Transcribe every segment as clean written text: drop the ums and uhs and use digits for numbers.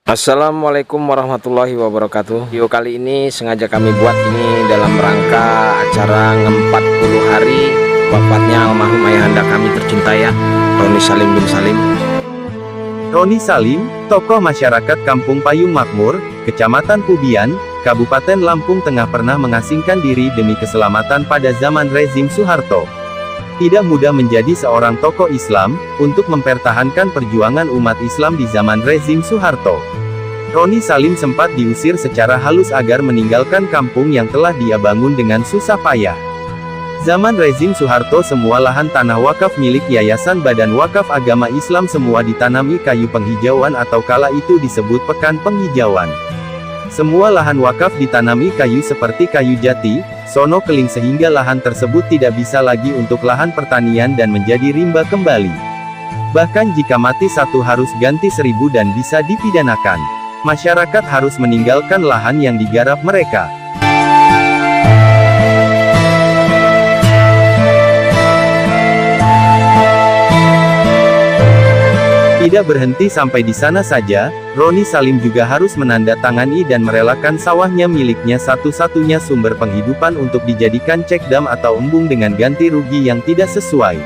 Assalamualaikum warahmatullahi wabarakatuh. Video kali ini sengaja kami buat ini dalam rangka acara 40 hari wafatnya almarhum ayahanda kami tercinta ya, Roni Salim bin Salim. Roni Salim, tokoh masyarakat Kampung Payung Makmur, Kecamatan Pubian, Kabupaten Lampung Tengah pernah mengasingkan diri demi keselamatan pada zaman rezim Soeharto. Tidak mudah menjadi seorang tokoh Islam, untuk mempertahankan perjuangan umat Islam di zaman rezim Soeharto. Roni Salim sempat diusir secara halus agar meninggalkan kampung yang telah dia bangun dengan susah payah. Zaman rezim Soeharto semua lahan tanah wakaf milik Yayasan Badan Wakaf Agama Islam semua ditanami kayu penghijauan atau kala itu disebut pekan penghijauan. Semua lahan wakaf ditanami kayu seperti kayu jati, sono keling sehingga lahan tersebut tidak bisa lagi untuk lahan pertanian dan menjadi rimba kembali. Bahkan jika mati satu harus ganti 1000 dan bisa dipidanakan. Masyarakat harus meninggalkan lahan yang digarap mereka. Tidak berhenti sampai di sana saja, Roni Salim juga harus menandatangani dan merelakan sawahnya miliknya satu-satunya sumber penghidupan untuk dijadikan cek dam atau embung dengan ganti rugi yang tidak sesuai.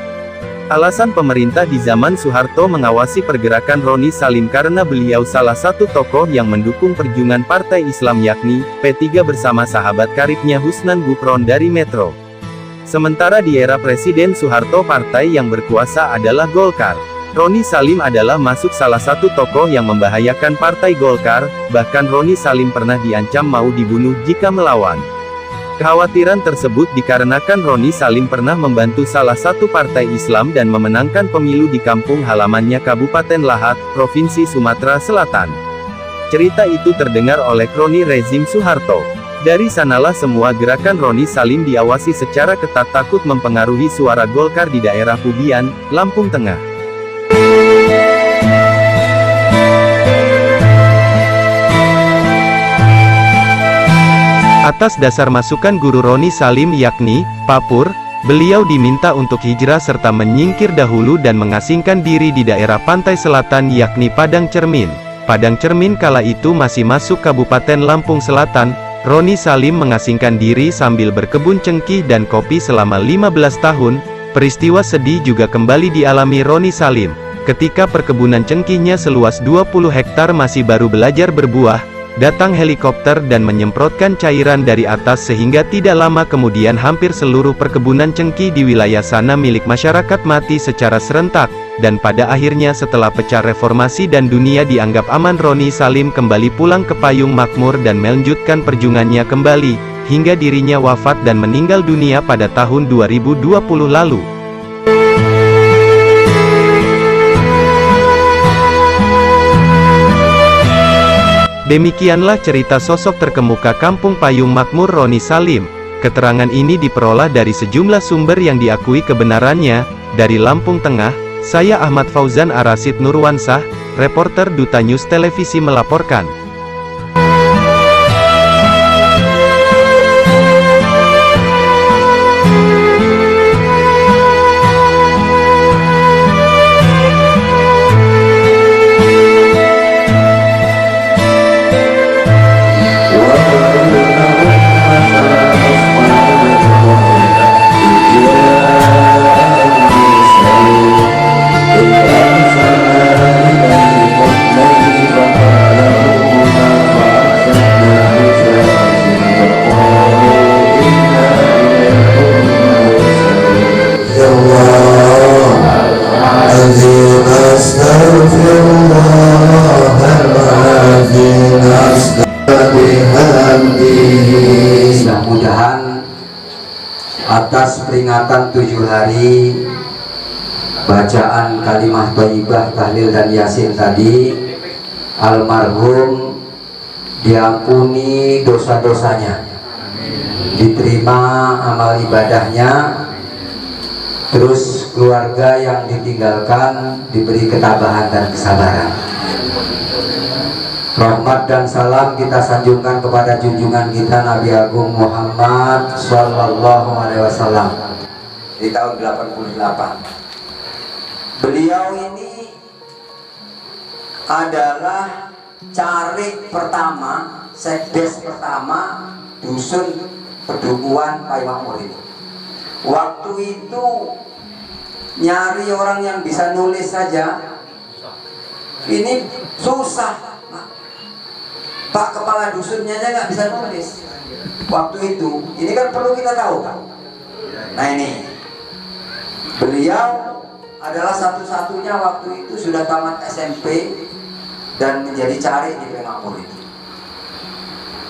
Alasan pemerintah di zaman Soeharto mengawasi pergerakan Roni Salim karena beliau salah satu tokoh yang mendukung perjuangan Partai Islam yakni P3 bersama sahabat karibnya Husnan Gufron dari Metro. Sementara di era Presiden Soeharto partai yang berkuasa adalah Golkar. Roni Salim adalah masuk salah satu tokoh yang membahayakan partai Golkar, bahkan Roni Salim pernah diancam mau dibunuh jika melawan. Kekhawatiran tersebut dikarenakan Roni Salim pernah membantu salah satu partai Islam dan memenangkan pemilu di kampung halamannya Kabupaten Lahat, Provinsi Sumatera Selatan. Cerita itu terdengar oleh kroni rezim Soeharto. Dari sanalah semua gerakan Roni Salim diawasi secara ketat takut mempengaruhi suara Golkar di daerah Pubian, Lampung Tengah. Atas dasar masukan guru Roni Salim yakni, Papur, beliau diminta untuk hijrah serta menyingkir dahulu dan mengasingkan diri di daerah pantai selatan yakni Padang Cermin. Padang Cermin kala itu masih masuk Kabupaten Lampung Selatan. Roni Salim mengasingkan diri sambil berkebun cengkih dan kopi selama 15 tahun. Peristiwa sedih juga kembali dialami Roni Salim. Ketika perkebunan cengkihnya seluas 20 hektar masih baru belajar berbuah, datang helikopter dan menyemprotkan cairan dari atas sehingga tidak lama kemudian hampir seluruh perkebunan cengkih di wilayah sana milik masyarakat mati secara serentak, dan pada akhirnya setelah pecah reformasi dan dunia dianggap aman Roni Salim kembali pulang ke Payung Makmur dan melanjutkan perjuangannya kembali, hingga dirinya wafat dan meninggal dunia pada tahun 2020 lalu. Demikianlah cerita sosok terkemuka Kampung Payung Makmur Roni Salim. Keterangan ini diperoleh dari sejumlah sumber yang diakui kebenarannya. Dari Lampung Tengah, saya Ahmad Fauzan Arasid Nurwansah, reporter Duta News Televisi melaporkan. Mudah-mudahan atas peringatan 7 hari bacaan kalimah thayyibah, tahlil dan yasin tadi, almarhum diampuni dosa-dosanya, diterima amal ibadahnya, terus keluarga yang ditinggalkan diberi ketabahan dan kesabaran. Rahmat dan salam kita sanjungkan kepada junjungan kita Nabi Agung Muhammad Sallallahu Alaihi Wasallam di tahun 88. Beliau ini adalah cari pertama, sekdes pertama dusun Pedukuhan Pak Makmur ini. Waktu itu nyari orang yang bisa nulis saja ini susah. Pak kepala dusunnya aja nggak bisa nulis waktu itu. Ini kan perlu kita tahu kan. Nah ini beliau adalah satu-satunya waktu itu sudah tamat SMP dan menjadi cari di Makmur itu.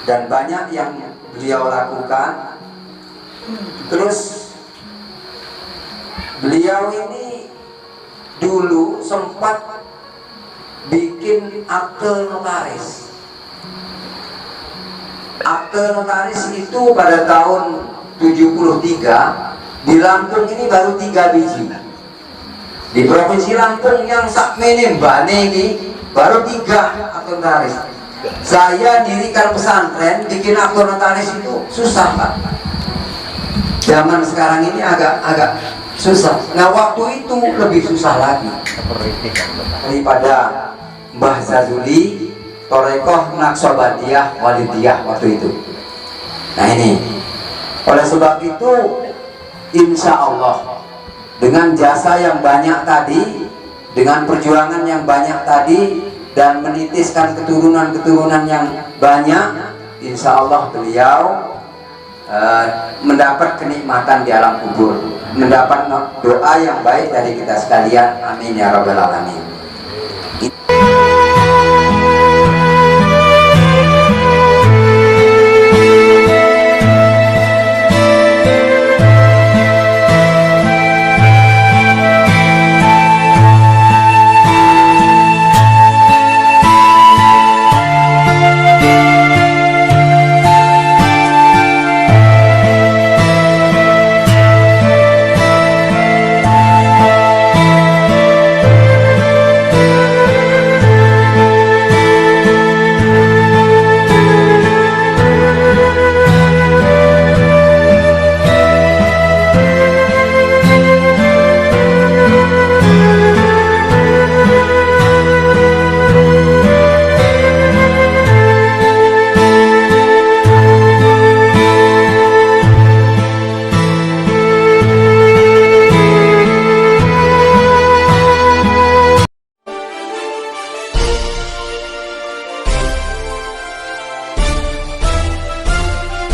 Dan banyak yang beliau lakukan. Terus beliau ini dulu sempat bikin akte notaris. Akte notaris itu pada tahun 73 di Lampung ini baru 3 biji. Di Provinsi Lampung yang sak minim bane ini baru 3 akte notaris. Saya dirikan pesantren bikin akte notaris itu susah Pak. Zaman sekarang ini agak susah. Nah waktu itu lebih susah lagi daripada Mbah Zazuli Torekoh Naksobandiyah Walidiyah waktu itu. Nah ini, oleh sebab itu insya Allah dengan jasa yang banyak tadi, dengan perjuangan yang banyak tadi, dan menitiskan keturunan-keturunan yang banyak, insya Allah beliau mendapat kenikmatan di alam kubur, mendapat doa yang baik dari kita sekalian. Amin ya rabbal alamin.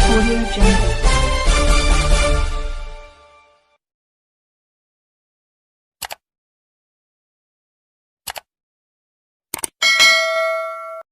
Audio Jungle.